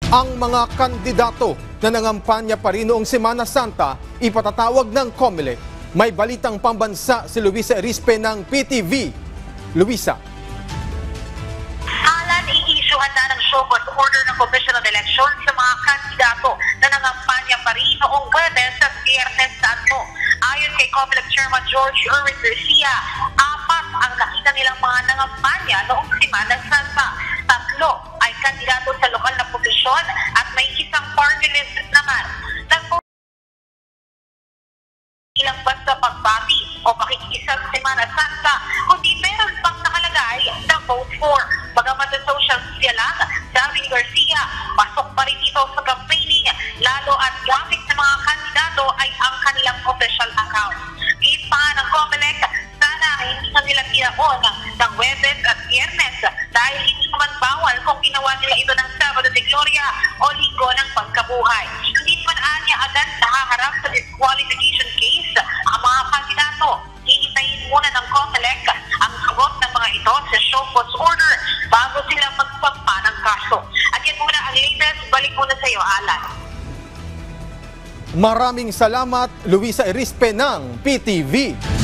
Ang mga kandidato na nangampanya pa rin noong Semana Santa ipatatawag ng COMELEC. May balitang pambansa si Luisa Erispe ng PTV. Luisa. Alan, i-issuehan na ng show cause order ng Commission of Elections sa mga kandidato na nangampanya pa rin noong Huwebes at Biyernes Santo. Ayon kay COMELEC Chairman George Erwin Garcia, 4 ang nakita nilang mga nangampanya noong Semana Santa. 3 ay kandidato sa lokal na posisyon at may isang party list naman. Ilang basta pagbati o pakikisa sa Semana Santa, kundi meron pang nakalagay na vote for. Bagamat sa social media lang, sabi ni Garcia, pasok pa rin ito sa campaigning, lalo at gamit ng mga kandidato ay ang kanilang official account. Giit pa nga ng COMELEC, sana hindi na nila tinaon ng Huwebes at Biyernes dahil hindi naman bawal kung ginawa nila ito ng Sabado de Gloria o Linggo ng Pagkabuhay. Hindi naman anya agad nakaharap sa disqualification case ang mga kandidato. Hihintayin muna ng COMELEC ang sagot ng mga ito sa show cause order bago sila magsampa ng kaso. At yan muna ang latest. Balik muna sa iyo, Alan. Maraming salamat, Luisa Erispe ng PTV.